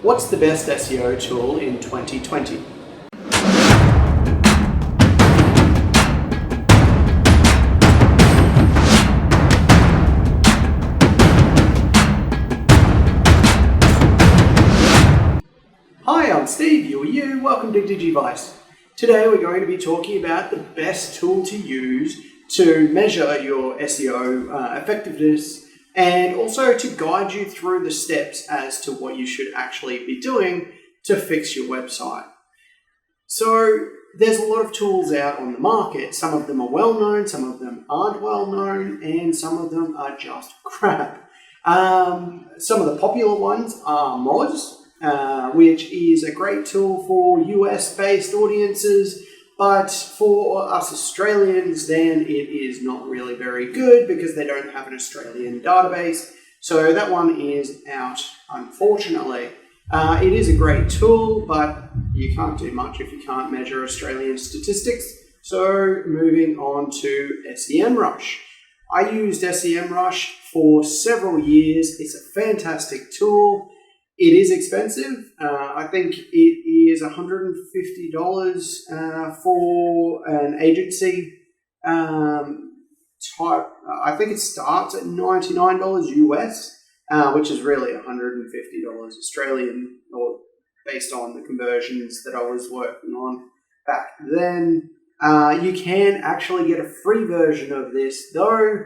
What's the best SEO tool in 2020? Hi, I'm Steve, you, welcome to Digimark. Today we're going to be talking about the best tool to use to measure your SEO effectiveness and also to guide you through the steps as to what you should actually be doing to fix your website. So there's a lot of tools out on the market. Some of them are well known, some of them aren't well known, and some of them are just crap. Some of the popular ones are Moz, which is a great tool for US-based audiences, but for us Australians, then it is not really very good because they don't have an Australian database. So that one is out, unfortunately. It is a great tool, but you can't do much if you can't measure Australian statistics. So moving on to SEMrush. I used SEMrush for several years. It's a fantastic tool. It is expensive. I think it is $150 for an agency type. I think it starts at $99 US, which is really $150 Australian, or based on the conversions that I was working on back then. You can actually get a free version of this, though.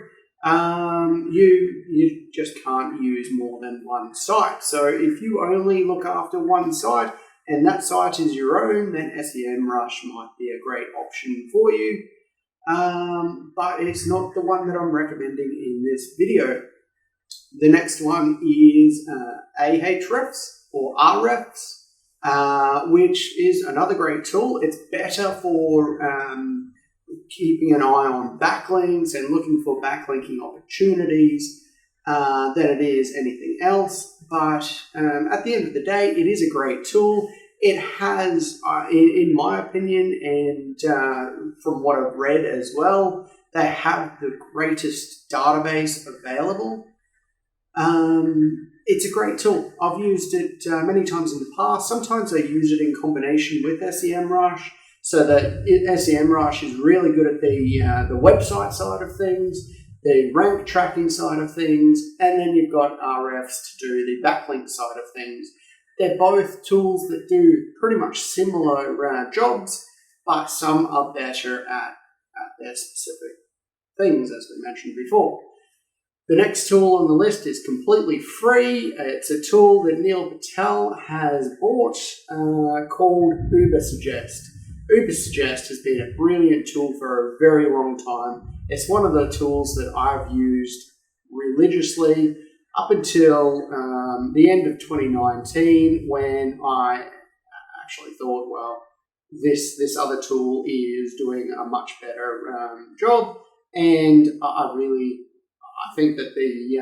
You just can't use more than one site. So if you only look after one site and that site is your own, then SEMrush might be a great option for you. But it's not the one that I'm recommending in this video. The next one is Ahrefs or Ahrefs, which is another great tool. It's better for keeping an eye on backlinks and looking for backlinking opportunities than it is anything else. But at the end of the day, it is a great tool. It has, in my opinion, and from what I've read as well, they have the greatest database available. It's a great tool. I've used it many times in the past. Sometimes I use it in combination with SEMrush. So that SEMrush is really good at the website side of things, the rank tracking side of things, and then you've got Ahrefs to do the backlink side of things. They're both tools that do pretty much similar jobs, but some are better at their specific things, as we mentioned before. The next tool on the list is completely free. It's a tool that Neil Patel has bought called Ubersuggest. Ubersuggest has been a brilliant tool for a very long time. It's one of the tools that I've used religiously up until the end of 2019, when I actually thought, well, this other tool is doing a much better job, and I think that the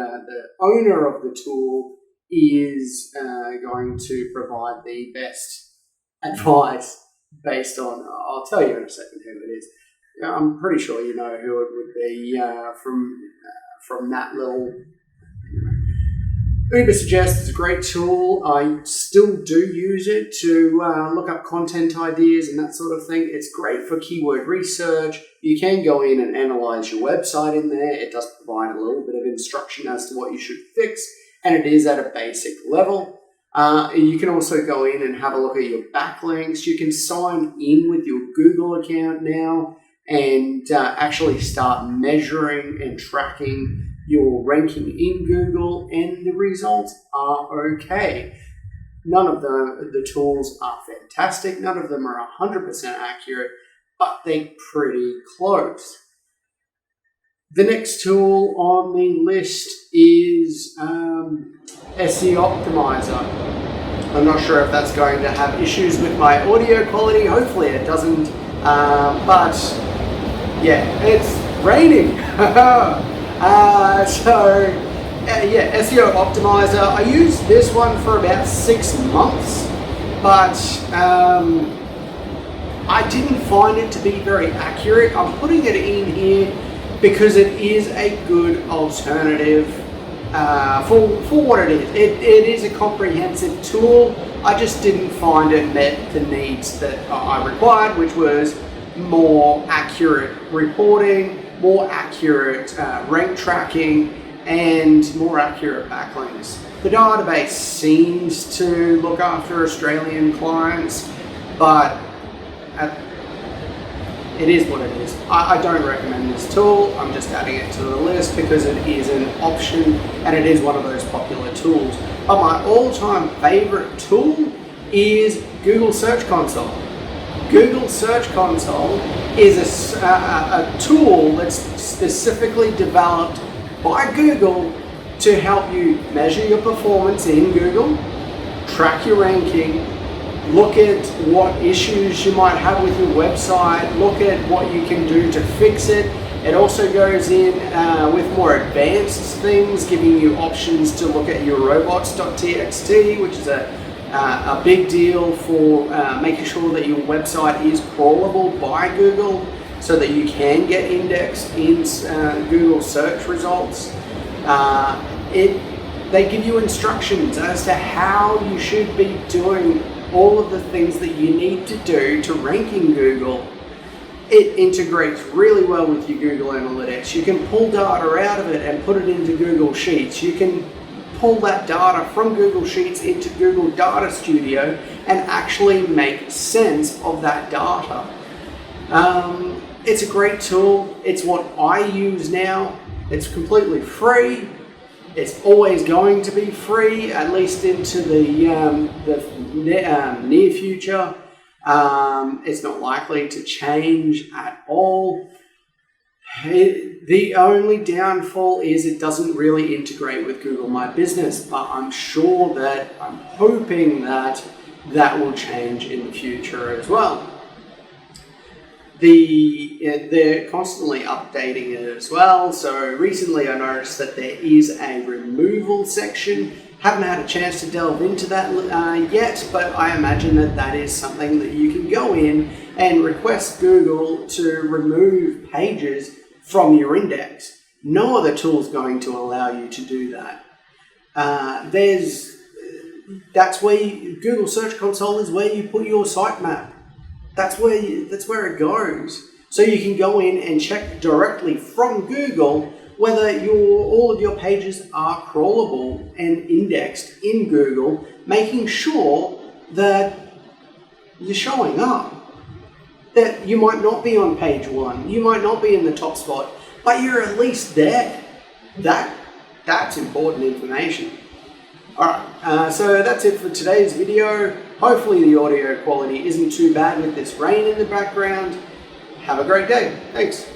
owner of the tool is going to provide the best advice based on, I'll tell you in a second who it is. I'm pretty sure you know who it would be from that little. Ubersuggest is a great tool. I still do use it to look up content ideas and that sort of thing. It's great for keyword research. You can go in and analyze your website in there. It does provide a little bit of instruction as to what you should fix, and it is at a basic level. You can also go in and have a look at your backlinks. You can sign in with your Google account now and actually start measuring and tracking your ranking in Google, and the results are okay. None of the tools are fantastic. None of them are 100% accurate, but they're pretty close. The next tool on the list is SEO Optimizer. I'm not sure if that's going to have issues with my audio quality. Hopefully it doesn't. But yeah, it's raining. SEO Optimizer. I used this one for about 6 months, but I didn't find it to be very accurate. I'm putting it in here because it is a good alternative for what it is. It is a comprehensive tool. I just didn't find it met the needs that I required, which was more accurate reporting, more accurate rank tracking, and more accurate backlinks. The database seems to look after Australian clients, but it is what it is. I don't recommend this tool. I'm just adding it to the list because it is an option and it is one of those popular tools. But my all-time favorite tool is Google Search Console. Google Search Console is a tool that's specifically developed by Google to help you measure your performance in Google, track your ranking, look at what issues you might have with your website, look at what you can do to fix it. It also goes in with more advanced things, giving you options to look at your robots.txt, which is a big deal for making sure that your website is crawlable by Google so that you can get indexed in Google search results. They give you instructions as to how you should be doing all of the things that you need to do to rank in Google. It integrates really well with your Google Analytics. You can pull data out of it and put it into Google Sheets. You can pull that data from Google Sheets into Google Data Studio and actually make sense of that data. It's a great tool. It's what I use now. It's completely free. It's always going to be free, at least into the near future. It's not likely to change at all. The only downfall is it doesn't really integrate with Google My Business, but I'm hoping that will change in the future as well. They're constantly updating it as well. So recently I noticed that there is a removal section. Haven't had a chance to delve into that yet, but I imagine that is something that you can go in and request Google to remove pages from your index. No other tool is going to allow you to do that. Google Search Console is where you put your sitemap. That's where it goes. So you can go in and check directly from Google whether all of your pages are crawlable and indexed in Google, making sure that you're showing up. That you might not be on page 1, you might not be in the top spot, but you're at least there. That's important information. Alright, so that's it for today's video. Hopefully the audio quality isn't too bad with this rain in the background. Have a great day. Thanks.